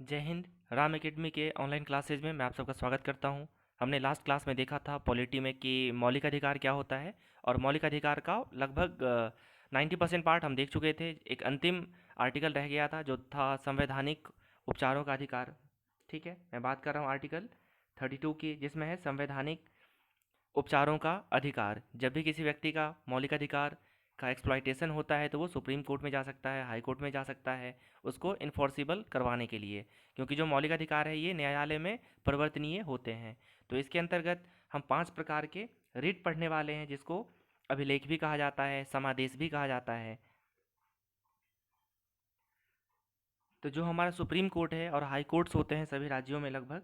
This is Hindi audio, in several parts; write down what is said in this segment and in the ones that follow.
जय हिंद। राम एकेडमी के ऑनलाइन क्लासेज में मैं आप सबका स्वागत करता हूं। हमने लास्ट क्लास में देखा था पॉलिटी में कि मौलिक अधिकार क्या होता है, और मौलिक अधिकार का लगभग 90% पार्ट हम देख चुके थे। एक अंतिम आर्टिकल रह गया था जो था संवैधानिक उपचारों का अधिकार। ठीक है, मैं बात कर रहा हूँ आर्टिकल 32 की, जिसमें है संवैधानिक उपचारों का अधिकार। जब भी किसी व्यक्ति का मौलिक अधिकार का एक्सप्लॉइटेशन होता है तो वो सुप्रीम कोर्ट में जा सकता है, हाई कोर्ट में जा सकता है उसको इन्फोर्सिबल करवाने के लिए, क्योंकि जो मौलिक अधिकार है ये न्यायालय में परिवर्तनीय होते हैं। तो इसके अंतर्गत हम 5 प्रकार के रिट पढ़ने वाले हैं, जिसको अभिलेख भी कहा जाता है, समादेश भी कहा जाता है। तो जो हमारा सुप्रीम कोर्ट है और हाई कोर्ट्स होते हैं सभी राज्यों में लगभग,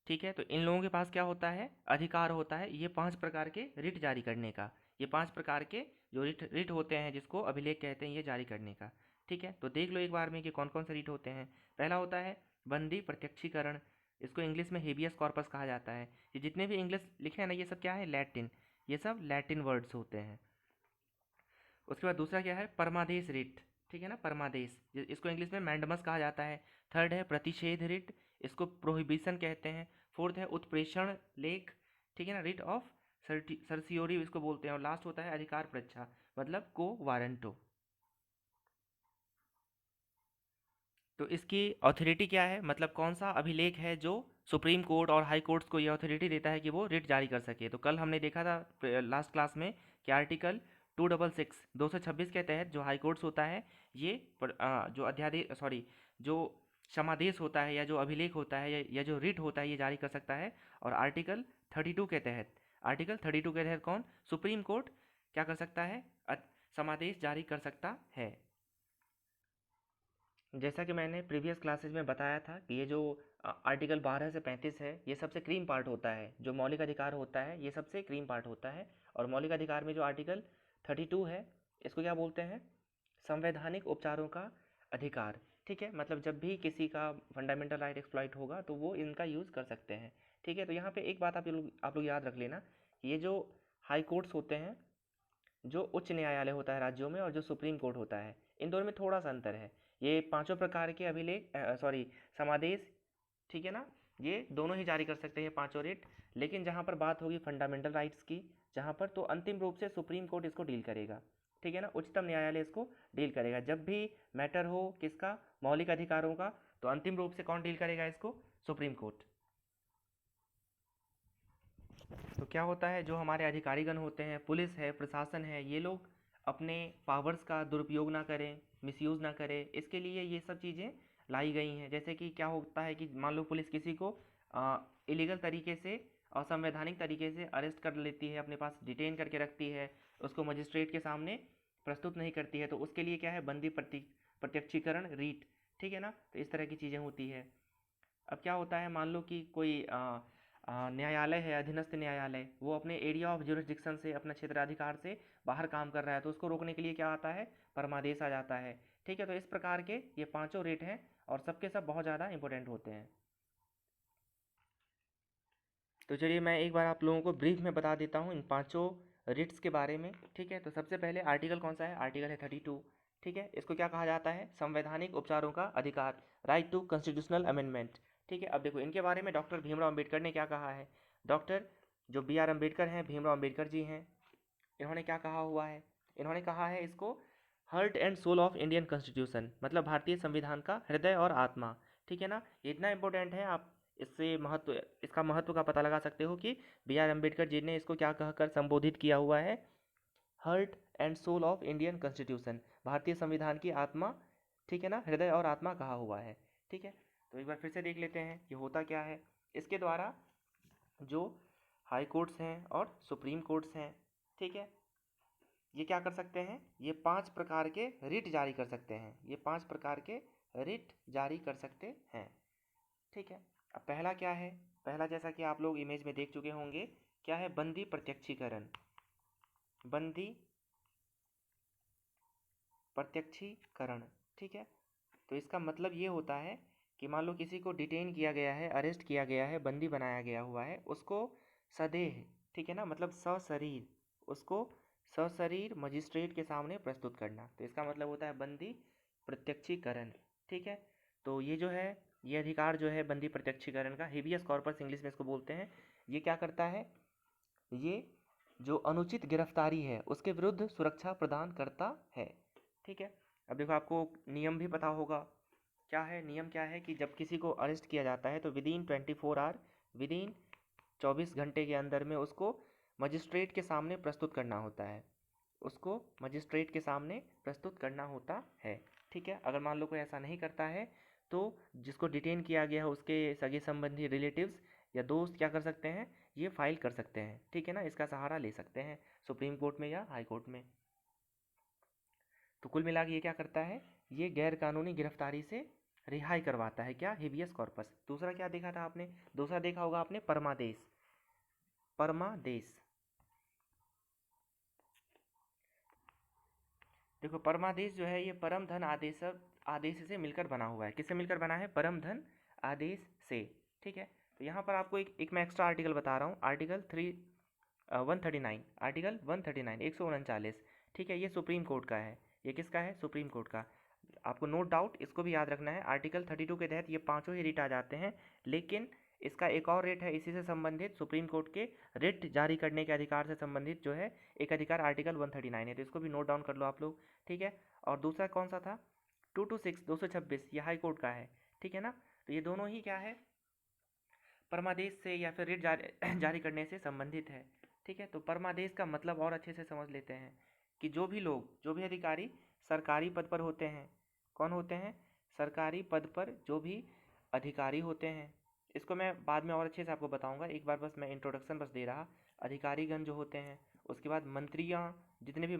ठीक है, तो इन लोगों के पास क्या होता है, अधिकार होता है ये 5 प्रकार के रिट जारी करने का। ये 5 प्रकार के जो रिट रिट होते हैं जिसको अभिलेख कहते हैं, ये जारी करने का। ठीक है, तो देख लो एक बार में कि कौन कौन से रिट होते हैं। पहला होता है बंदी प्रत्यक्षीकरण। इसको इंग्लिश में हेबियस कॉर्पस कहा जाता है। ये जितने भी इंग्लिश लिखे हैं ना, ये सब क्या है, लैटिन। ये सब लैटिन वर्ड्स होते हैं। उसके बाद दूसरा क्या है, परमादेश रिट। ठीक है ना, परमादेश, इसको इंग्लिश में मैंडमस कहा जाता है। थर्ड है प्रतिषेध रिट, इसको प्रोहिबिशन कहते हैं। फोर्थ है उत्प्रेषण लेख, ठीक है ना, रिट ऑफ सर्सियोरी इसको बोलते हैं। और लास्ट होता है अधिकार परीक्षा, मतलब को वारंटो। तो इसकी अथॉरिटी क्या है, मतलब कौन सा अभिलेख है जो सुप्रीम कोर्ट और हाई कोर्ट्स को ये अथॉरिटी देता है कि वो रिट जारी कर सके। तो कल हमने देखा था लास्ट क्लास में कि आर्टिकल 266 के तहत जो हाई कोर्ट्स होता है ये जो अध्यादेश सॉरी जो क्षमादेश होता है या जो अभिलेख होता है या जो रिट होता है ये जारी कर सकता है। और आर्टिकल 32 के तहत कौन, सुप्रीम कोर्ट क्या कर सकता है, समादेश जारी कर सकता है। जैसा कि मैंने प्रीवियस क्लासेस में बताया था कि ये जो आर्टिकल 12 से 35 है ये सबसे क्रीम पार्ट होता है। जो मौलिक अधिकार होता है ये सबसे क्रीम पार्ट होता है। और मौलिक अधिकार में जो आर्टिकल 32 है इसको क्या बोलते हैं, संवैधानिक उपचारों का अधिकार। ठीक है, मतलब जब भी किसी का फंडामेंटल राइट एक्सप्लॉइट होगा तो वो इनका यूज़ कर सकते हैं। ठीक है, तो यहाँ पे एक बात आप लोग याद रख लेना, ये जो हाई कोर्ट्स होते हैं, जो उच्च न्यायालय होता है राज्यों में, और जो सुप्रीम कोर्ट होता है, इन दोनों में थोड़ा सा अंतर है। ये पांचों प्रकार के अभिलेख समादेश, ठीक है ना, ये दोनों ही जारी कर सकते हैं पांचों रेट। लेकिन जहाँ पर बात होगी फंडामेंटल राइट्स की, जहाँ पर तो अंतिम रूप से सुप्रीम कोर्ट इसको डील करेगा। ठीक है ना, उच्चतम न्यायालय इसको डील करेगा। जब भी मैटर हो किसका, मौलिक अधिकारों का, तो अंतिम रूप से कौन डील करेगा इसको, सुप्रीम कोर्ट। तो क्या होता है, जो हमारे अधिकारीगण होते हैं, पुलिस है, प्रशासन है, ये लोग अपने पावर्स का दुरुपयोग ना करें, मिसयूज़ ना करें, इसके लिए ये सब चीज़ें लाई गई हैं। जैसे कि क्या होता है कि मान लो पुलिस किसी को इलीगल तरीके से, असंवैधानिक तरीके से अरेस्ट कर लेती है, अपने पास डिटेन करके रखती है, उसको मजिस्ट्रेट के सामने प्रस्तुत नहीं करती है, तो उसके लिए क्या है, बंदी प्रत्यक्षीकरण रीट। ठीक है ना, तो इस तरह की चीज़ें होती है। अब क्या होता है, मान लो कि कोई न्यायालय है, अधीनस्थ न्यायालय, वो अपने एरिया ऑफ ज्यूरिसडिक्शन से, अपना क्षेत्राधिकार से बाहर काम कर रहा है, तो उसको रोकने के लिए क्या आता है, परमादेश आ जाता है। ठीक है, तो इस प्रकार के ये पांचों रेट हैं और सबके सब बहुत ज़्यादा इंपॉर्टेंट होते हैं। तो चलिए मैं एक बार आप लोगों को ब्रीफ में बता देता हूँ इन पांचों रिट्स के बारे में। ठीक है, तो सबसे पहले आर्टिकल कौन सा है, आर्टिकल है 32। ठीक है, इसको क्या कहा जाता है, संवैधानिक उपचारों का अधिकार, राइट टू कॉन्स्टिट्यूशनल अमेंडमेंट। ठीक है, अब देखो इनके बारे में डॉक्टर भीमराव अम्बेडकर ने क्या कहा है। डॉक्टर जो बी आर अम्बेडकर हैं, भीमराव अम्बेडकर जी हैं, इन्होंने क्या कहा हुआ है, इन्होंने कहा है इसको heart and soul of Indian constitution, मतलब भारतीय संविधान का हृदय और आत्मा। ठीक है ना, ये इतना इंपॉर्टेंट है, आप इससे महत्व, इसका महत्व का पता लगा सकते हो कि बी आर अम्बेडकर जी ने इसको क्या कहकर संबोधित किया हुआ है, heart and soul of Indian constitution, भारतीय संविधान की आत्मा। ठीक है ना, हृदय और आत्मा कहा हुआ है। ठीक है, तो एक बार फिर से देख लेते हैं कि होता क्या है। इसके द्वारा जो हाई कोर्ट्स हैं और सुप्रीम कोर्ट्स हैं, ठीक है, ये क्या कर सकते हैं, ये 5 प्रकार के रिट जारी कर सकते हैं, ये 5 प्रकार के रिट जारी कर सकते हैं। ठीक है, अब पहला क्या है, पहला जैसा कि आप लोग इमेज में देख चुके होंगे, क्या है, बंदी प्रत्यक्षीकरण। बंदी प्रत्यक्षीकरण, ठीक है, तो इसका मतलब ये होता है कि मान लो किसी को डिटेन किया गया है, अरेस्ट किया गया है, बंदी बनाया गया हुआ है, उसको सदेह, ठीक है ना, मतलब सशरीर, उसको सशरीर मजिस्ट्रेट के सामने प्रस्तुत करना, तो इसका मतलब होता है बंदी प्रत्यक्षीकरण। ठीक है, तो ये जो है ये अधिकार जो है बंदी प्रत्यक्षीकरण का, हेबियस कॉर्पस इंग्लिश में इसको बोलते हैं, ये क्या करता है, ये जो अनुचित गिरफ्तारी है उसके विरुद्ध सुरक्षा प्रदान करता है। ठीक है, अब देखो आपको नियम भी पता होगा, क्या है नियम, क्या है कि जब किसी को अरेस्ट किया जाता है तो विदिन 24 आवर, विदिन 24 घंटे के अंदर में उसको मजिस्ट्रेट के सामने प्रस्तुत करना होता है, उसको मजिस्ट्रेट के सामने प्रस्तुत करना होता है। ठीक है, अगर मान लो कोई ऐसा नहीं करता है तो जिसको डिटेन किया गया है उसके सगे संबंधी रिलेटिव्स या दोस्त क्या कर सकते हैं, ये फाइल कर सकते हैं। ठीक है ना, इसका सहारा ले सकते हैं सुप्रीम कोर्ट में या हाई कोर्ट में। तो कुल मिला के ये क्या करता है, ये गैर कानूनी गिरफ्तारी से रिहाई करवाता है, क्या, हेबियस कॉर्पस। दूसरा क्या देखा था आपने, दूसरा देखा होगा आपने परमादेश। परमादेश, देखो परमादेश जो है ये परम धन आदेश से मिलकर बना हुआ है। किससे मिलकर बना है, परम धन आदेश से। ठीक है, तो यहाँ पर आपको एक मैं एक्स्ट्रा आर्टिकल बता रहा हूँ, आर्टिकल 139, आर्टिकल 139 139। ठीक है, ये सुप्रीम कोर्ट का है, ये किसका है, सुप्रीम कोर्ट का। आपको नो डाउट इसको भी याद रखना है, आर्टिकल 32 के तहत ये पांचों ही रिट आ जाते हैं, लेकिन इसका एक और रेट है इसी से संबंधित, सुप्रीम कोर्ट के रिट जारी करने के अधिकार से संबंधित जो है एक अधिकार आर्टिकल 139 है, तो इसको भी नोट डाउन कर लो आप लोग। ठीक है, और दूसरा कौन सा था, 226 226, ये हाई कोर्ट का है। ठीक है ना, तो ये दोनों ही क्या है, परमादेश से या फिर रिट जारी करने से संबंधित है। ठीक है, तो परमादेश का मतलब और अच्छे से समझ लेते हैं कि जो भी लोग, जो भी अधिकारी सरकारी पद पर होते हैं, कौन होते हैं, सरकारी पद पर जो भी अधिकारी होते हैं, इसको मैं बाद में और अच्छे से आपको बताऊंगा, एक बार बस मैं इंट्रोडक्शन बस दे रहा। अधिकारीगण जो होते हैं, उसके बाद मंत्रियाँ, जितने भी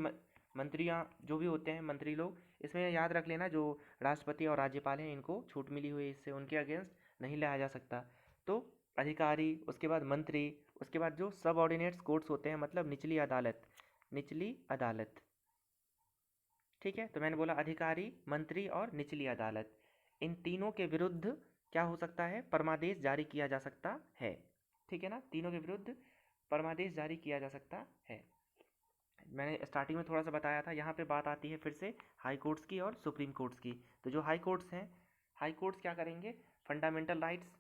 मंत्रियाँ जो भी होते हैं, मंत्री लोग, इसमें याद रख लेना जो राष्ट्रपति और राज्यपाल हैं इनको छूट मिली हुई है, इससे उनके अगेंस्ट नहीं लाया जा सकता। तो अधिकारी, उसके बाद मंत्री, उसके बाद जो सब ऑर्डिनेट्स कोर्ट्स होते हैं, मतलब निचली अदालत, निचली अदालत। ठीक है, तो मैंने बोला अधिकारी, मंत्री और निचली अदालत, इन तीनों के विरुद्ध क्या हो सकता है, परमादेश जारी किया जा सकता है। ठीक है ना, तीनों के विरुद्ध परमादेश जारी किया जा सकता है। मैंने स्टार्टिंग में थोड़ा सा बताया था, यहाँ पे बात आती है फिर से हाई कोर्ट्स की और सुप्रीम कोर्ट्स की। तो जो हाई कोर्ट्स हैं, हाई कोर्ट्स क्या करेंगे, फंडामेंटल राइट्स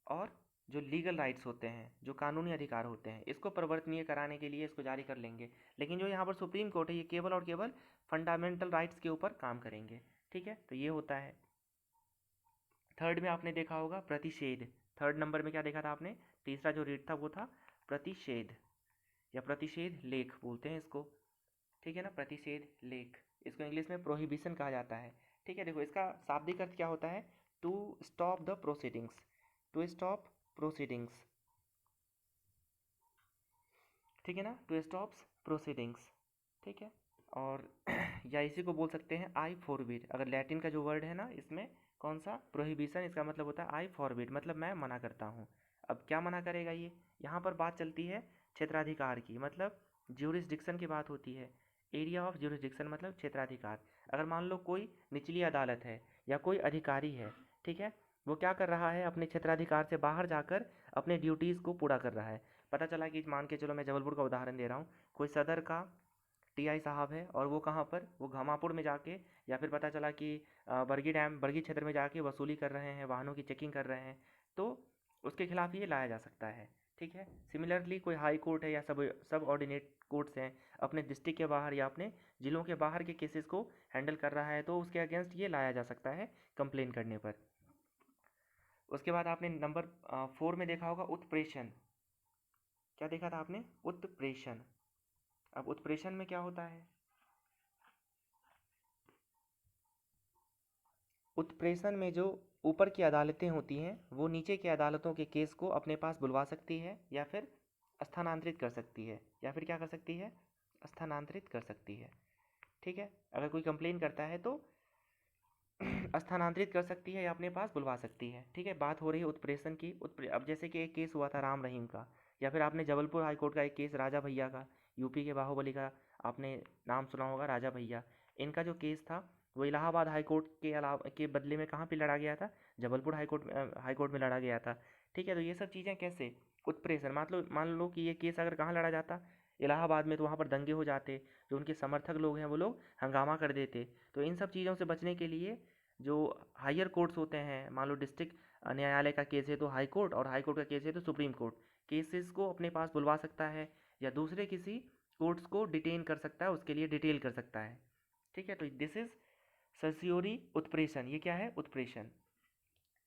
और जो लीगल राइट्स होते हैं, जो कानूनी अधिकार होते हैं, इसको परिवर्तनीय कराने के लिए इसको जारी कर लेंगे। लेकिन जो यहाँ पर सुप्रीम कोर्ट है, ये केवल और केवल फंडामेंटल राइट्स के ऊपर काम करेंगे। ठीक है, तो ये होता है। थर्ड में आपने देखा होगा प्रतिषेध, थर्ड नंबर में क्या देखा था आपने, तीसरा जो रीड था वो था प्रतिषेध या प्रतिषेध लेख बोलते हैं इसको। ठीक है ना, प्रतिषेध लेख, इसको इंग्लिश में प्रोहिबिशन कहा जाता है। ठीक है, देखो इसका शाब्दिक अर्थ क्या होता है, to stop the proceedings, to stop proceedings. ठीक है ना, टू स्टॉप्स प्रोसीडिंग्स। ठीक है, और या इसी को बोल सकते हैं आई फॉरबिड, अगर लैटिन का जो वर्ड है ना इसमें कौन सा, प्रोहिबिशन, इसका मतलब होता है आई फॉरबिड, मतलब मैं मना करता हूँ। अब क्या मना करेगा ये, यहाँ पर बात चलती है क्षेत्राधिकार की, मतलब ज्यूरिसडिक्शन की बात होती है, एरिया ऑफ ज्यूरिसडिक्शन मतलब क्षेत्राधिकार। अगर मान लो कोई निचली अदालत है या कोई अधिकारी है, ठीक है, वो क्या कर रहा है, अपने क्षेत्राधिकार से बाहर जाकर अपने ड्यूटीज़ को पूरा कर रहा है। पता चला कि मान के चलो, मैं जबलपुर का उदाहरण दे रहा हूँ, कोई सदर का टीआई साहब है और वो कहाँ पर, वो घामापुर में जाके, या फिर पता चला कि बरगी क्षेत्र में जाके वसूली कर रहे हैं, वाहनों की चेकिंग कर रहे हैं, तो उसके खिलाफ ये लाया जा सकता है। ठीक है, सिमिलरली कोई हाई कोर्ट है या सब ऑर्डिनेट कोर्ट्स हैं, अपने डिस्ट्रिक्ट के बाहर या अपने ज़िलों के बाहर के केसेस को हैंडल कर रहा है, तो उसके अगेंस्ट ये लाया जा सकता है कंप्लेन करने पर। उसके बाद आपने नंबर 4 में देखा होगा उत्प्रेषण, क्या देखा था आपने, उत्प्रेषण। अब उत्प्रेषण में क्या होता है, उत्प्रेषण में जो ऊपर की अदालतें होती हैं वो नीचे की अदालतों के केस को अपने पास बुलवा सकती है या फिर स्थानांतरित कर सकती है, या फिर क्या कर सकती है, स्थानांतरित कर सकती है। ठीक है, अगर कोई कंप्लेन करता है तो स्थानांतरित कर सकती है या अपने पास बुलवा सकती है। ठीक है, बात हो रही है उत्प्रेषण की। अब जैसे कि एक केस हुआ था राम रहीम का, या फिर आपने जबलपुर हाई कोर्ट का एक केस राजा भैया का, यूपी के बाहुबली का आपने नाम सुना होगा, राजा भैया, इनका जो केस था वो इलाहाबाद हाई कोर्ट के अलावा के बदले में कहाँ पे लड़ा गया था, जबलपुर हाई कोर्ट में लड़ा गया था। ठीक है, तो ये सब चीज़ें कैसे, उत्प्रेषण, मान लो कि ये केस अगर कहाँ लड़ा जाता, इलाहाबाद में, तो वहाँ पर दंगे हो जाते, जो उनके समर्थक लोग हैं वो लोग हंगामा कर देते। तो इन सब चीज़ों से बचने के लिए जो हायर कोर्ट्स होते हैं, मान लो डिस्ट्रिक्ट न्यायालय का केस है तो हाई कोर्ट, और हाई कोर्ट का केस है तो सुप्रीम कोर्ट, केसेस को अपने पास बुलवा सकता है या दूसरे किसी कोर्ट्स को डिटेन कर सकता है, उसके लिए डिटेल कर सकता है। ठीक है, तो दिस इज सर्सियोरी उत्प्रेषण। ये क्या है? उत्प्रेषण।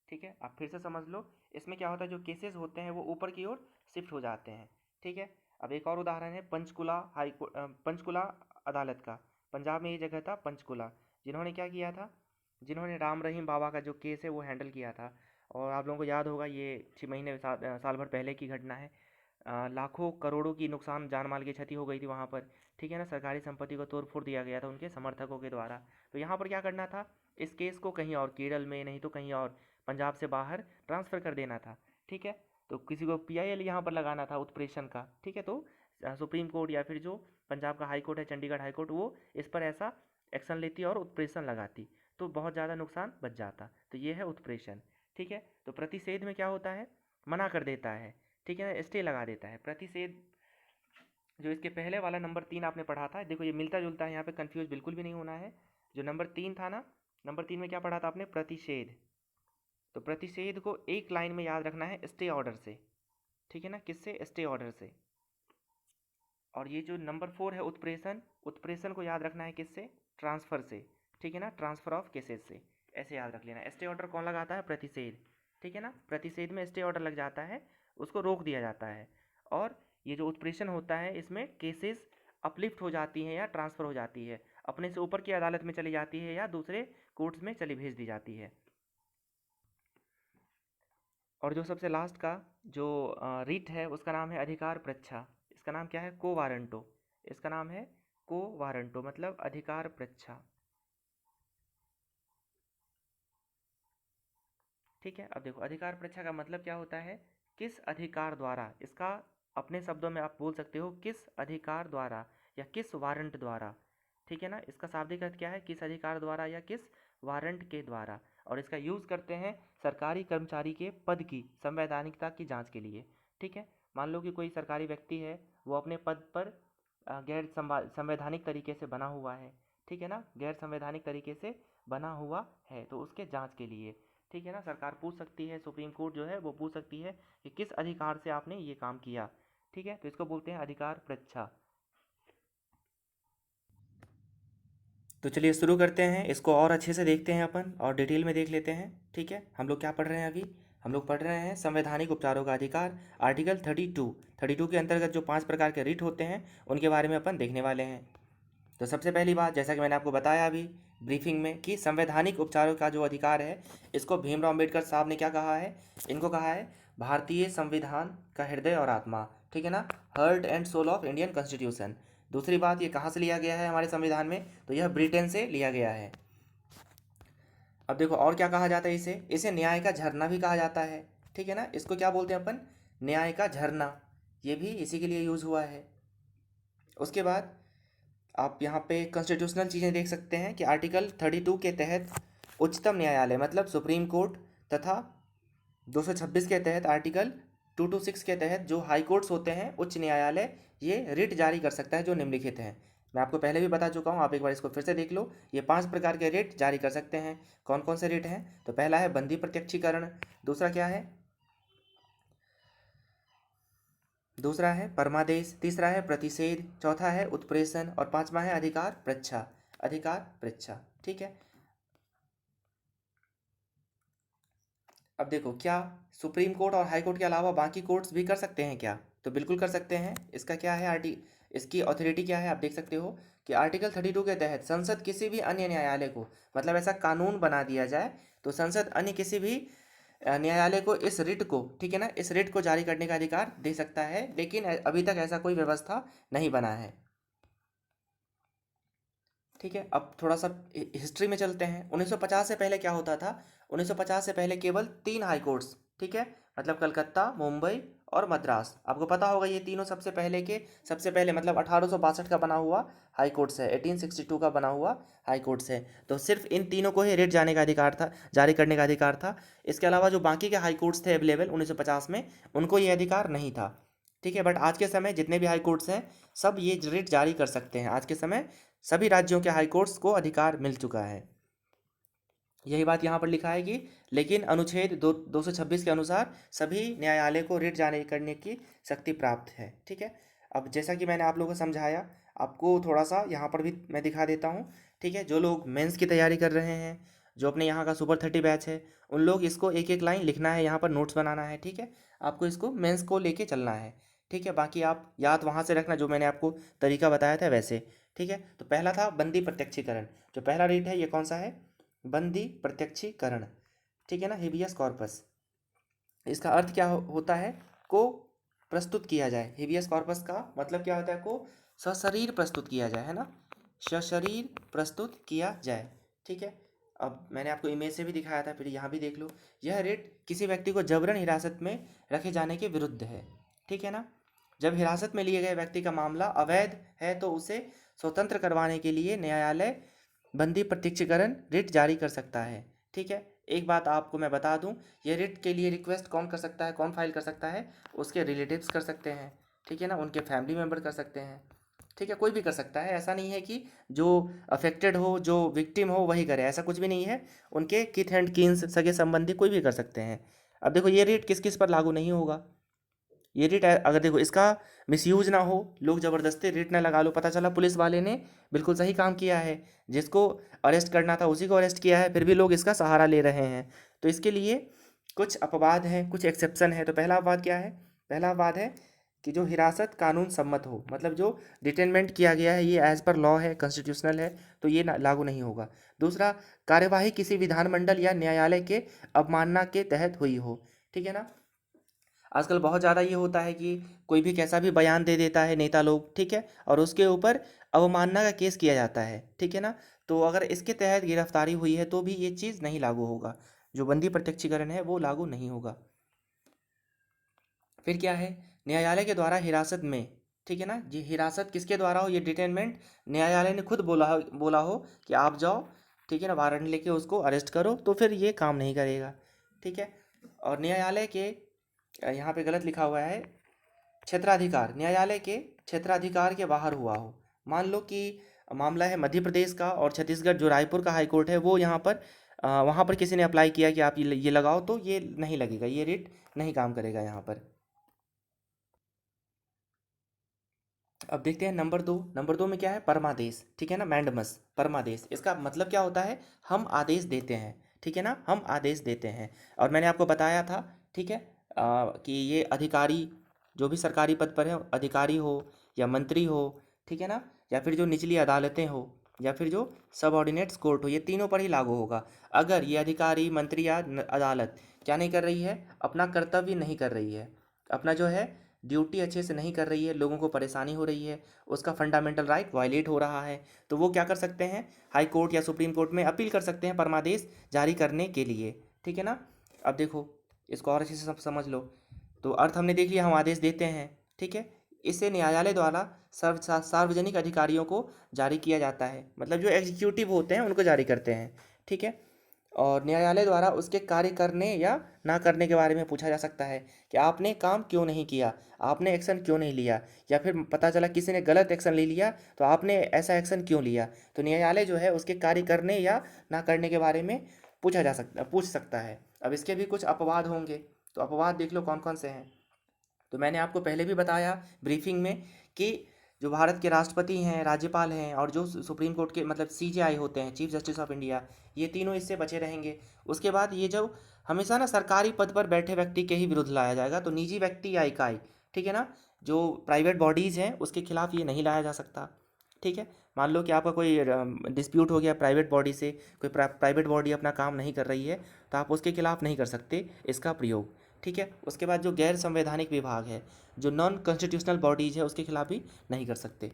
ठीक है, आप फिर से समझ लो, इसमें क्या होता है, जो केसेस होते हैं वो ऊपर की ओर शिफ्ट हो जाते हैं। ठीक है, अब एक और उदाहरण है पंचकुला पंचकुला अदालत का। पंजाब में ये जगह था पंचकुला, जिन्होंने क्या किया था, जिन्होंने राम रहीम बाबा का जो केस है वो हैंडल किया था। और आप लोगों को याद होगा, ये 6 महीने साल भर पहले की घटना है। लाखों करोड़ों की नुकसान, जान माल की क्षति हो गई थी वहाँ पर। ठीक है ना, सरकारी संपत्ति को तोड़ फोड़ दिया गया था उनके समर्थकों के द्वारा। तो यहाँ पर क्या करना था, इस केस को कहीं और, केरल में नहीं तो कहीं और, पंजाब से बाहर ट्रांसफ़र कर देना था। ठीक है, तो किसी को पीआईएल यहाँ पर लगाना था उत्प्रेषण का। ठीक है, तो सुप्रीम कोर्ट या फिर जो पंजाब का हाई कोर्ट है, चंडीगढ़ हाई कोर्ट, वो इस पर ऐसा एक्शन लेती और उत्प्रेषण लगाती, तो बहुत ज़्यादा नुकसान बच जाता। तो ये है उत्प्रेषण। ठीक है, तो प्रतिषेध में क्या होता है, मना कर देता है। ठीक है ना, स्टे लगा देता है। प्रतिषेध जो इसके पहले वाला नंबर 3 आपने पढ़ा था, देखो ये मिलता जुलता है, यहाँ पे कंफ्यूज बिल्कुल भी नहीं होना है। जो नंबर 3 था ना, नंबर 3 में क्या पढ़ा था आपने, प्रतिषेध। तो प्रतिषेध को एक लाइन में याद रखना है, स्टे ऑर्डर से। ठीक है ना, किससे? स्टे ऑर्डर से। और ये जो नंबर 4 है उत्प्रेषण, उत्प्रेषण को याद रखना है किससे? ट्रांसफ़र से। ठीक है ना, ट्रांसफ़र ऑफ केसेस से। ऐसे याद रख लेना। स्टे ऑर्डर कौन लगाता है? प्रतिषेध। ठीक है ना, प्रतिषेध में स्टे ऑर्डर लग जाता है, उसको रोक दिया जाता है। और ये जो उत्प्रेषण होता है, इसमें केसेस अपलिफ्ट हो जाती हैं या ट्रांसफ़र हो जाती है, अपने से ऊपर की अदालत में चली जाती है या दूसरे कोर्ट्स में चली भेज दी जाती है। और जो सबसे लास्ट का जो रिट है, उसका नाम है अधिकार पृच्छा। इसका नाम क्या है? को वारंटो। इसका नाम है को वारंटो, मतलब अधिकार पृच्छा। ठीक है, अब देखो अधिकार परीक्षा का मतलब क्या होता है, किस अधिकार द्वारा, इसका अपने शब्दों में आप बोल सकते हो किस अधिकार द्वारा या किस वारंट द्वारा। ठीक है ना, इसका शाब्दिक अर्थ क्या है, किस अधिकार द्वारा या किस वारंट के द्वारा। और इसका यूज़ करते हैं सरकारी कर्मचारी के पद की संवैधानिकता की जांच के लिए। ठीक है, मान लो कि कोई सरकारी व्यक्ति है, वो अपने पद पर गैर संवैधानिक तरीके से बना हुआ है। ठीक है ना, गैर संवैधानिक तरीके से बना हुआ है, तो उसके जांच के लिए, ठीक है ना, सरकार पूछ सकती है, सुप्रीम कोर्ट जो है वो पूछ सकती है कि किस अधिकार से आपने ये काम किया। ठीक है, तो इसको बोलते हैं अधिकार परीक्षा। तो चलिए शुरू करते हैं, इसको और अच्छे से देखते हैं अपन और डिटेल में देख लेते हैं। ठीक है, हम लोग क्या पढ़ रहे हैं अभी, हम लोग पढ़ रहे हैं संवैधानिक उपचारों का अधिकार, आर्टिकल 32 के अंतर्गत जो 5 प्रकार के रिट होते हैं उनके बारे में अपन देखने वाले हैं। तो सबसे पहली बात, जैसा कि मैंने आपको बताया अभी ब्रीफिंग में, कि संवैधानिक उपचारों का जो अधिकार है, इसको भीमराव अम्बेडकर साहब ने क्या कहा है, इनको कहा है भारतीय संविधान का हृदय और आत्मा। ठीक है ना, heart and soul of Indian constitution. दूसरी बात, ये कहाँ से लिया गया है हमारे संविधान में, तो यह ब्रिटेन से लिया गया है। अब देखो और क्या कहा जाता है, इसे इसे न्याय का झरना भी कहा जाता है। ठीक है ना, इसको क्या बोलते हैं अपन, न्याय का झरना, ये भी इसी के लिए यूज़ हुआ है। उसके बाद आप यहाँ पे कॉन्स्टिट्यूशनल चीज़ें देख सकते हैं कि आर्टिकल 32 के तहत उच्चतम न्यायालय मतलब सुप्रीम कोर्ट, तथा 226 के तहत आर्टिकल 226 के तहत जो हाई कोर्ट्स होते हैं, उच्च न्यायालय, ये रिट जारी कर सकता है जो निम्नलिखित हैं। मैं आपको पहले भी बता चुका हूँ, आप एक बार इसको फिर से देख लो। ये 5 प्रकार के रिट जारी कर सकते हैं। कौन कौन से रिट हैं, तो पहला है बंदी प्रत्यक्षीकरण, दूसरा क्या है, दूसरा है परमादेश, तीसरा है प्रतिषेध, चौथा है उत्प्रेषण और पांचवा है अधिकार परीक्षा। अधिकार परीक्षा। ठीक है, अब देखो क्या सुप्रीम कोर्ट और हाई कोर्ट के अलावा बाकी कोर्ट्स भी कर सकते हैं क्या, तो बिल्कुल कर सकते हैं। इसका क्या है इसकी अथॉरिटी क्या है, आप देख सकते हो कि आर्टिकल 32 के तहत संसद किसी भी अन्य न्यायालय को, मतलब ऐसा कानून बना दिया जाए तो संसद अन्य किसी भी न्यायालय को इस रिट को, ठीक है ना, इस रिट को जारी करने का अधिकार दे सकता है, लेकिन अभी तक ऐसा कोई व्यवस्था नहीं बना है। ठीक है, अब थोड़ा सा हिस्ट्री में चलते हैं। 1950 से पहले क्या होता था, 1950 से पहले केवल 3 हाई कोर्ट्स, ठीक है, मतलब कलकत्ता, मुंबई और मद्रास। आपको पता होगा ये तीनों सबसे पहले मतलब 1862 का बना हुआ हाई कोर्ट्स है, 1862 का बना हुआ हाई कोर्ट्स है। तो सिर्फ इन तीनों को ही रिट जाने का अधिकार था, जारी करने का अधिकार था। इसके अलावा जो बाकी के हाई कोर्ट्स थे अवेलेबल 1950 में, उनको ये अधिकार नहीं था। ठीक है, बट आज के समय जितने भी हाई कोर्ट्स हैं, सब ये रिट जारी कर सकते हैं। आज के समय सभी राज्यों के हाई कोर्ट्स को अधिकार मिल चुका है। यही बात यहाँ पर लिखा है कि लेकिन अनुच्छेद 226 के अनुसार सभी न्यायालय को रिट जारी करने की शक्ति प्राप्त है। ठीक है, अब जैसा कि मैंने आप लोगों को समझाया, आपको थोड़ा सा यहाँ पर भी मैं दिखा देता हूँ। ठीक है, जो लोग मेंस की तैयारी कर रहे हैं, जो अपने यहाँ का सुपर 30 बैच है, उन लोग इसको एक एक लाइन लिखना है, यहाँ पर नोट्स बनाना है। ठीक है, आपको इसको मेंस को लेके चलना है। ठीक है, बाकी आप याद वहाँ से रखना जो मैंने आपको तरीका बताया था वैसे। ठीक है, तो पहला था बंदी प्रत्यक्षीकरण। जो पहला रीट है ये कौन सा है? बंदी प्रत्यक्षीकरण। ठीक है ना, हेबियस कॉर्पस। इसका अर्थ क्या होता है? को प्रस्तुत किया जाए। हेबियस कॉर्पस का मतलब क्या होता है? को सशरीर प्रस्तुत किया जाए, है ना, सशरीर प्रस्तुत किया जाए। ठीक है, अब मैंने आपको इमेज से भी दिखाया था, फिर यहाँ भी देख लो। यह रिट किसी व्यक्ति को जबरन हिरासत में रखे जाने के विरुद्ध है। ठीक है ना, जब हिरासत में लिए गए व्यक्ति का मामला अवैध है तो उसे स्वतंत्र करवाने के लिए न्यायालय बंदी प्रत्यक्षीकरण रिट जारी कर सकता है। ठीक है, एक बात आपको मैं बता दूं, ये रिट के लिए रिक्वेस्ट कौन कर सकता है, कौन फाइल कर सकता है? उसके रिलेटिव्स कर सकते हैं। ठीक है ना, उनके फैमिली मेम्बर कर सकते हैं। ठीक है, कोई भी कर सकता है, ऐसा नहीं है कि जो अफेक्टेड हो, जो विक्टिम हो वही करे, ऐसा कुछ भी नहीं है। उनके किथ एंड कीन्स, सगे संबंधी कोई भी कर सकते हैं। अब देखो ये रिट किस किस पर लागू नहीं होगा। ये रिट अगर देखो इसका मिसयूज ना हो, लोग ज़बरदस्ती रिट ना लगा लो, पता चला पुलिस वाले ने बिल्कुल सही काम किया है, जिसको अरेस्ट करना था उसी को अरेस्ट किया है, फिर भी लोग इसका सहारा ले रहे हैं। तो इसके लिए कुछ अपवाद हैं, कुछ एक्सेप्शन है। तो पहला अपवाद क्या है? पहला अपवाद है कि जो हिरासत कानून सम्मत हो, मतलब जो डिटेनमेंट किया गया है ये एज पर लॉ है, कॉन्स्टिट्यूशनल है, तो ये लागू नहीं होगा। दूसरा, कार्यवाही किसी विधानमंडल या न्यायालय के अवमानना के तहत हुई हो। ठीक है ना, आजकल बहुत ज़्यादा ये होता है कि कोई भी कैसा भी बयान दे देता है नेता लोग, ठीक है, और उसके ऊपर अवमानना का केस किया जाता है। ठीक है ना, तो अगर इसके तहत गिरफ्तारी हुई है तो भी ये चीज़ नहीं लागू होगा, जो बंदी प्रत्यक्षीकरण है वो लागू नहीं होगा। फिर क्या है? न्यायालय के द्वारा हिरासत में, ठीक है ना, ये हिरासत किसके द्वारा हो? ये डिटेनमेंट न्यायालय ने खुद बोला हो कि आप जाओ, ठीक है ना, वारंट लेके उसको अरेस्ट करो, तो फिर ये काम नहीं करेगा। ठीक है, और न्यायालय के यहाँ पे गलत लिखा हुआ है, क्षेत्राधिकार, न्यायालय के क्षेत्राधिकार के बाहर हुआ हो। मान लो कि मामला है मध्य प्रदेश का और छत्तीसगढ़, जो रायपुर का हाई कोर्ट है, वो यहाँ पर वहाँ पर किसी ने अप्लाई किया कि आप ये लगाओ, तो ये नहीं लगेगा, ये रिट नहीं काम करेगा यहाँ पर। अब देखते हैं नंबर 2। नंबर 2 में क्या है? परमादेश। ठीक है ना, मैंडमस, परमादेश, इसका मतलब क्या होता है? हम आदेश देते हैं। ठीक है ना, हम आदेश देते हैं। और मैंने आपको बताया था, ठीक है, कि ये अधिकारी, जो भी सरकारी पद पर है, अधिकारी हो या मंत्री हो, ठीक है ना, या फिर जो निचली अदालतें हो, या फिर जो सबऑर्डिनेट्स कोर्ट हो, ये तीनों पर ही लागू होगा। अगर ये अधिकारी, मंत्री या अदालत क्या नहीं कर रही है? अपना कर्तव्य नहीं कर रही है, अपना जो है ड्यूटी अच्छे से नहीं कर रही है, लोगों को परेशानी हो रही है, उसका फंडामेंटल राइट वायलेट हो रहा है, तो वो क्या कर सकते हैं? हाई कोर्ट या सुप्रीम कोर्ट में अपील कर सकते हैं परमादेश जारी करने के लिए। ठीक है ना, अब देखो इसको और अच्छे से सब समझ लो। तो अर्थ हमने देख लिया, हम आदेश देते हैं। ठीक है, इसे न्यायालय द्वारा सार्वजनिक अधिकारियों को जारी किया जाता है, मतलब जो एग्जीक्यूटिव होते हैं उनको जारी करते हैं। ठीक है, और न्यायालय द्वारा उसके कार्य करने या ना करने के बारे में पूछा जा सकता है कि आपने काम क्यों नहीं किया, आपने एक्शन क्यों नहीं लिया, या फिर पता चला किसी ने गलत एक्शन ले लिया तो आपने ऐसा एक्शन क्यों लिया। तो न्यायालय जो है उसके कार्य करने या ना करने के बारे में पूछ सकता है। अब इसके भी कुछ अपवाद होंगे, तो अपवाद देख लो कौन कौन से हैं। तो मैंने आपको पहले भी बताया ब्रीफिंग में कि जो भारत के राष्ट्रपति हैं, राज्यपाल हैं, और जो सुप्रीम कोर्ट के मतलब सीजेआई होते हैं, चीफ जस्टिस ऑफ इंडिया, ये तीनों इससे बचे रहेंगे। उसके बाद ये जो हमेशा ना सरकारी पद पर बैठे व्यक्ति के ही विरुद्ध लाया जाएगा, तो निजी व्यक्ति या इकाई, ठीक है ना, जो प्राइवेट बॉडीज़ हैं उसके खिलाफ ये नहीं लाया जा सकता। ठीक है, मान लो कि आपका कोई डिस्प्यूट हो गया प्राइवेट बॉडी से, कोई प्राइवेट बॉडी अपना काम नहीं कर रही है, तो आप उसके खिलाफ नहीं कर सकते इसका प्रयोग। ठीक है, उसके बाद जो गैर संवैधानिक विभाग है, जो नॉन कॉन्स्टिट्यूशनल बॉडीज है, उसके खिलाफ भी नहीं कर सकते।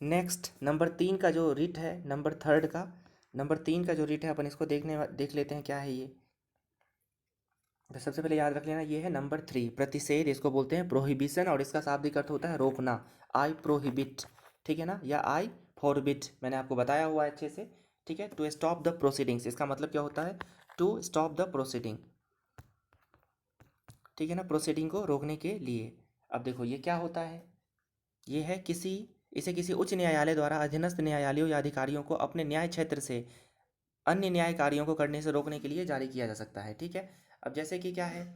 नेक्स्ट नंबर 3 का जो रिट है, नंबर 3 का, नंबर 3 का जो रिट है, अपन इसको देख लेते हैं क्या है ये। तो सबसे पहले याद रख लेना, ये है नंबर 3, प्रतिषेध, इसको बोलते हैं प्रोहिबिशन, और इसका शाब्दिक अर्थ होता है रोकना, आई प्रोहिबिट। ठीक है ना, या आई फॉरबिट, मैंने आपको बताया हुआ है अच्छे से। ठीक है, टू स्टॉप द प्रोसीडिंग्स, इसका मतलब क्या होता है? To stop the proceeding. ठीक है ना, प्रोसीडिंग को रोकने के लिए। अब देखो ये क्या होता है? ये है इसे किसी उच्च न्यायालय द्वारा अधीनस्थ न्यायालयों या अधिकारियों को अपने न्याय क्षेत्र से अन्य न्याय कार्यों को करने से रोकने के लिए जारी किया जा सकता है। ठीक है, अब जैसे कि क्या है,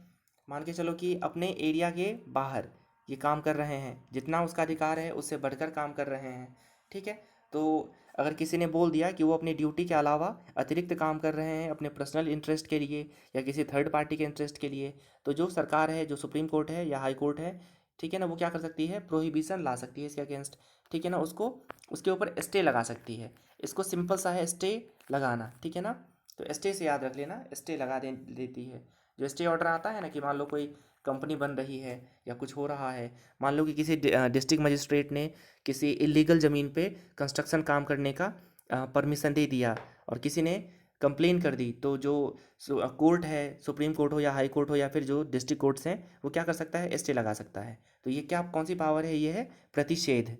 मान के चलो कि अपने एरिया के बाहर ये काम कर रहे हैं, जितना उसका अधिकार है उससे बढ़कर काम कर रहे हैं। ठीक है, तो अगर किसी ने बोल दिया कि वो अपनी ड्यूटी के अलावा अतिरिक्त काम कर रहे हैं अपने पर्सनल इंटरेस्ट के लिए या किसी थर्ड पार्टी के इंटरेस्ट के लिए, तो जो सरकार है, जो सुप्रीम कोर्ट है या हाई कोर्ट है, ठीक है ना, वो क्या कर सकती है, प्रोहिबिशन ला सकती है इसके अगेंस्ट। ठीक है ना, उसको उसके ऊपर स्टे लगा सकती है। इसको सिंपल सा है, स्टे लगाना। ठीक है ना, तो स्टे से याद रख लेना, स्टे लगा देती है। जो स्टे ऑर्डर आता है ना, कि मान लो कोई कंपनी बन रही है या कुछ हो रहा है, मान लो कि किसी डिस्ट्रिक्ट मजिस्ट्रेट ने किसी इलीगल ज़मीन पे कंस्ट्रक्शन काम करने का परमिशन दे दिया और किसी ने कंप्लेन कर दी, तो जो कोर्ट है, सुप्रीम कोर्ट हो या हाई कोर्ट हो या फिर जो डिस्ट्रिक्ट कोर्ट्स हैं, वो क्या कर सकता है, स्टे लगा सकता है। तो ये क्या, कौन सी पावर है, ये है प्रतिषेध।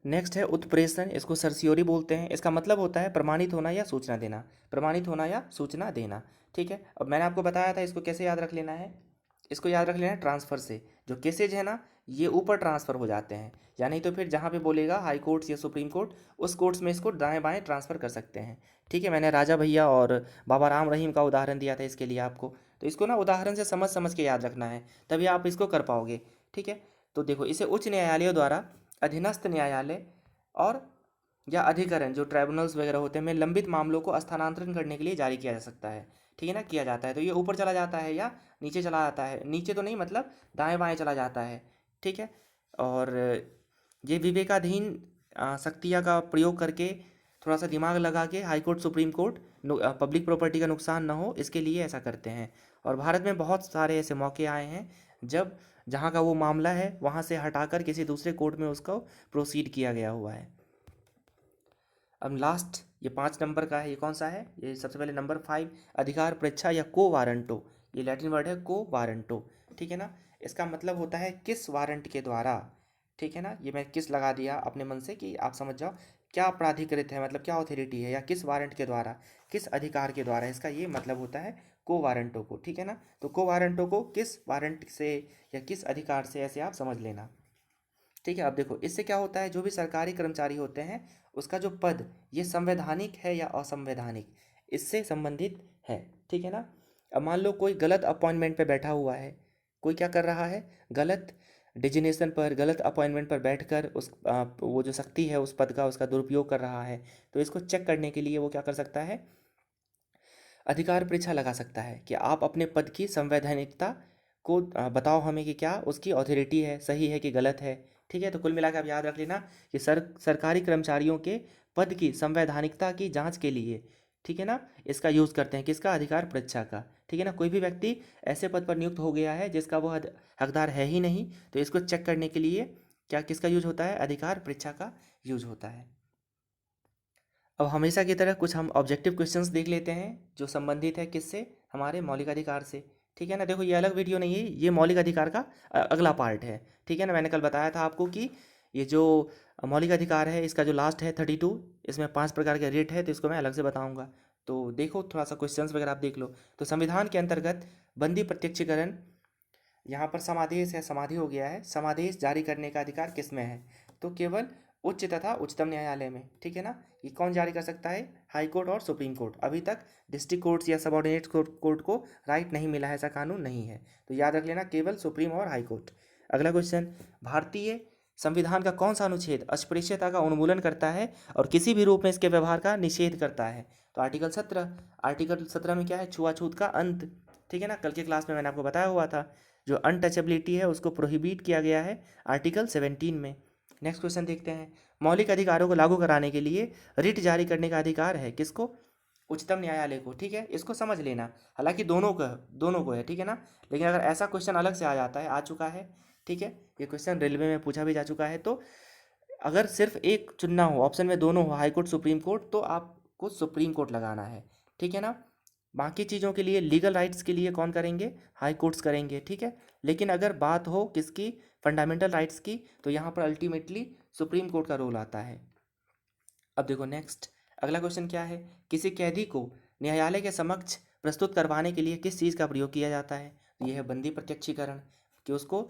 नेक्स्ट है उत्प्रेषण, इसको सर्सियोरी बोलते हैं। इसका मतलब होता है प्रमाणित होना या सूचना देना, प्रमाणित होना या सूचना देना। ठीक है, अब मैंने आपको बताया था इसको कैसे याद रख लेना है, इसको याद रख लेना है ट्रांसफ़र से। जो केसेज है ना, ये ऊपर ट्रांसफ़र हो जाते हैं, या नहीं तो फिर जहाँ पे बोलेगा हाई कोर्ट्स या सुप्रीम कोर्ट, उस कोर्ट्स में इसको दाएं बाएं ट्रांसफ़र कर सकते हैं। ठीक है, मैंने राजा भैया और बाबा राम रहीम का उदाहरण दिया था इसके लिए आपको, तो इसको ना उदाहरण से समझ समझ के याद रखना है, तभी आप इसको कर पाओगे। ठीक है, तो देखो, इसे उच्च न्यायालयों द्वारा अधीनस्थ न्यायालय और या अधिकरण, जो ट्राइब्यूनल्स वगैरह होते हैं, में लंबित मामलों को स्थानांतरण करने के लिए जारी किया जा सकता है। ठीक है ना, किया जाता है। तो ये ऊपर चला जाता है या नीचे चला जाता है, नीचे तो नहीं, मतलब दाएं बाएं चला जाता है। ठीक है, और ये विवेकाधीन शक्तियाँ का प्रयोग करके, थोड़ा सा दिमाग लगा के, high court supreme court public property का नुकसान ना हो इसके लिए ऐसा करते हैं। और भारत में बहुत सारे ऐसे मौके आए हैं जब जहाँ का वो मामला है वहाँ से हटाकर किसी दूसरे कोर्ट में उसको प्रोसीड किया गया हुआ है। अब लास्ट ये 5 नंबर का है, ये कौन सा है, ये सबसे पहले नंबर 5, अधिकार परीक्षा या को वारंटो। ये लैटिन वर्ड है को वारंटो। ठीक है ना, इसका मतलब होता है किस वारंट के द्वारा। ठीक है ना, ये मैं किस लगा दिया अपने मन से कि आप समझ जाओ क्या प्राधिकृत है, मतलब क्या अथॉरिटी है, या किस वारंट के द्वारा, किस अधिकार के द्वारा, इसका ये मतलब होता है को वारंटो को। ठीक है ना, तो को वारंटो को किस वारंट से या किस अधिकार से, ऐसे आप समझ लेना। ठीक है, अब देखो इससे क्या होता है, जो भी सरकारी कर्मचारी होते हैं उसका जो पद, ये संवैधानिक है या असंवैधानिक, इससे संबंधित है। ठीक है ना, अब मान लो कोई गलत अपॉइंटमेंट पे बैठा हुआ है, कोई क्या कर रहा है, गलत डिजिनेशन पर, गलत अपॉइंटमेंट पर बैठकर वो जो शक्ति है उस पद का, उसका दुरुपयोग कर रहा है, तो इसको चेक करने के लिए वो क्या कर सकता है, अधिकार परीक्षा लगा सकता है कि आप अपने पद की संवैधानिकता को बताओ हमें कि क्या उसकी अथॉरिटी है, सही है कि गलत है। ठीक है, तो कुल मिलाकर आप याद रख लेना कि सरकारी कर्मचारियों के पद की संवैधानिकता की जांच के लिए, ठीक है ना, इसका यूज़ करते हैं, किसका, अधिकार परीक्षा का। ठीक है ना, कोई भी व्यक्ति ऐसे पद पर नियुक्त हो गया है जिसका वो हकदार है ही नहीं, तो इसको चेक करने के लिए क्या, किसका यूज होता है, अधिकार परीक्षा का यूज होता है। अब हमेशा की तरह कुछ हम ऑब्जेक्टिव क्वेश्चंस देख लेते हैं जो संबंधित है किससे, हमारे मौलिक अधिकार से। ठीक है ना, देखो ये अलग वीडियो नहीं है, ये मौलिक अधिकार का अगला पार्ट है। ठीक है ना, मैंने कल बताया था आपको कि ये जो मौलिक अधिकार है इसका जो लास्ट है 32, इसमें 5 प्रकार के रेट है, तो इसको मैं अलग से बताऊंगा। तो देखो थोड़ा सा क्वेश्चंस वगैरह आप देख लो। तो संविधान के अंतर्गत बंदी प्रत्यक्षीकरण, यहाँ पर समादेश है, समाधि हो गया है, समादेश जारी करने का अधिकार किस में है, तो केवल उच्च तथा उच्चतम न्यायालय में। ठीक है ना, ये कौन जारी कर सकता है, हाई कोर्ट और सुप्रीम कोर्ट। अभी तक डिस्ट्रिक्ट कोर्ट्स या सबऑर्डिनेट कोर्ट को राइट नहीं मिला है, ऐसा कानून नहीं है, तो याद रख लेना केवल सुप्रीम और हाई कोर्ट। अगला क्वेश्चन, भारतीय संविधान का कौन सा अनुच्छेद अस्पृश्यता का उन्मूलन करता है और किसी भी रूप में इसके व्यवहार का निषेध करता है, तो आर्टिकल 17। आर्टिकल 17 में क्या है, छुआछूत का अंत। ठीक है ना, कल के क्लास में मैंने आपको बताया हुआ था, जो अनटचेबिलिटी है उसको प्रोहिबिट किया गया है आर्टिकल 17 में। नेक्स्ट क्वेश्चन देखते हैं, मौलिक अधिकारों को लागू कराने के लिए रिट जारी करने का अधिकार है किसको, उच्चतम न्यायालय को। ठीक है, इसको समझ लेना, हालांकि दोनों को है। ठीक है ना, लेकिन अगर ऐसा क्वेश्चन अलग से आ जाता है, आ चुका है, ठीक है, ये क्वेश्चन रेलवे में पूछा भी जा चुका है, तो अगर सिर्फ एक चुनना हो, ऑप्शन में दोनों हो, हाई कोर्ट सुप्रीम कोर्ट, तो आपको सुप्रीम कोर्ट लगाना है। ठीक है ना, बाकी चीज़ों के लिए, लीगल राइट्स के लिए कौन करेंगे, हाई कोर्ट्स करेंगे। ठीक है, लेकिन अगर बात हो किसकी, फंडामेंटल राइट्स की, तो यहाँ पर अल्टीमेटली सुप्रीम कोर्ट का रोल आता है। अब देखो नेक्स्ट, अगला क्वेश्चन क्या है, किसी कैदी को न्यायालय के समक्ष प्रस्तुत करवाने के लिए किस चीज़ का प्रयोग किया जाता है, यह है बंदी प्रत्यक्षीकरण, कि उसको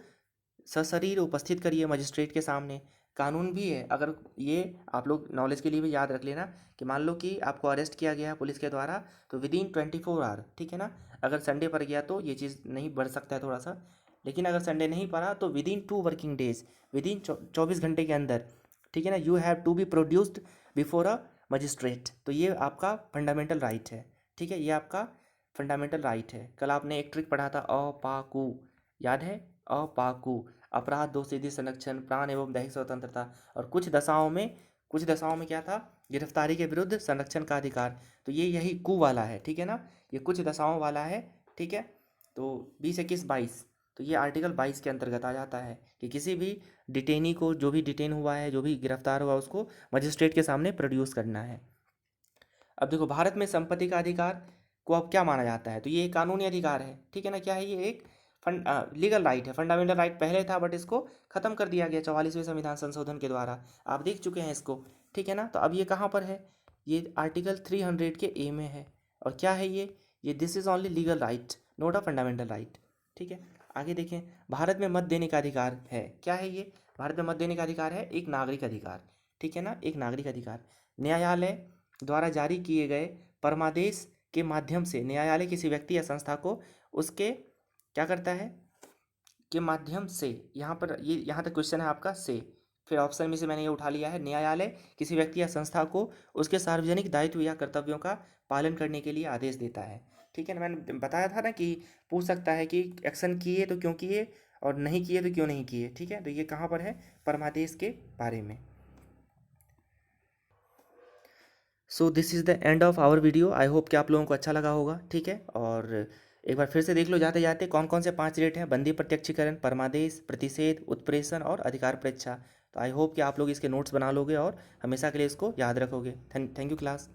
सशरीर उपस्थित करिए मजिस्ट्रेट के सामने। कानून भी है। अगर ये आप लोग नॉलेज के लिए भी याद रख लेना कि मान लो कि आपको अरेस्ट किया गया पुलिस के द्वारा, तो विदिन 24 आवर, ठीक है ना। अगर संडे पर गया तो ये चीज़ नहीं बढ़ सकता है थोड़ा सा, लेकिन अगर संडे नहीं पड़ा तो विदिन 2 वर्किंग डेज, विदिन 24 घंटे के अंदर, ठीक है ना, you have to be produced before a magistrate. तो ये आपका फंडामेंटल राइट है, ठीक है, ये आपका फंडामेंटल राइट है। कल आपने एक ट्रिक पढ़ा था अपाकु, याद है, अपाकु, अपराध, दोषिधि, संरक्षण, प्राण एवं दैहिक स्वतंत्रता, और कुछ दशाओं में क्या था, गिरफ्तारी के विरुद्ध संरक्षण का अधिकार। तो ये यही कु वाला है, ठीक है ना, ये कुछ दशाओं वाला है, ठीक है। तो 20, 21, 22, तो ये आर्टिकल 22 के अंतर्गत आ जाता है कि किसी भी डिटेनी को, जो भी डिटेन हुआ है, जो भी गिरफ्तार हुआ, उसको मजिस्ट्रेट के सामने प्रोड्यूस करना है। अब देखो, भारत में संपत्ति का अधिकार को अब क्या माना जाता है, तो ये एक कानूनी अधिकार है, ठीक है ना। क्या है ये, एक लीगल राइट है। फंडामेंटल राइट पहले था, बट इसको खत्म कर दिया गया 44वें संविधान संशोधन के द्वारा, आप देख चुके हैं इसको, ठीक है ना। तो अब ये कहाँ पर है, ये आर्टिकल 300 के ए में है। और क्या है ये this is only legal right, not a fundamental right, ठीक है। आगे देखें, भारत में मत देने का अधिकार है। क्या है ये, भारत में मत देने का अधिकार है, एक नागरिक अधिकार, ठीक है ना, एक नागरिक अधिकार। न्यायालय द्वारा जारी किए गए परमादेश के माध्यम से न्यायालय किसी व्यक्ति या संस्था को उसके क्या करता है, के माध्यम से, यहाँ पर ये यहाँ तक क्वेश्चन है आपका से, फिर ऑप्शन में से मैंने ये उठा लिया है, न्यायालय किसी व्यक्ति या संस्था को उसके सार्वजनिक दायित्व या कर्तव्यों का पालन करने के लिए आदेश देता है, ठीक है ना। मैंने बताया था ना कि पूछ सकता है कि एक्शन किए तो क्यों किए, और नहीं किए तो क्यों नहीं किए, ठीक है। तो ये कहाँ पर है, परमादेश के बारे में। So this is the end of our video. I hope कि आप लोगों को अच्छा लगा होगा, ठीक है। और एक बार फिर से देख लो जाते जाते कौन कौन से 5 रेट हैं, बंदी प्रत्यक्षीकरण, परमादेश, प्रतिषेध, उत्प्रेषण और अधिकार परीक्षा। तो आई होप कि आप लोग इसके नोट्स बना लोगे और हमेशा के लिए इसको याद रखोगे। Thank you class.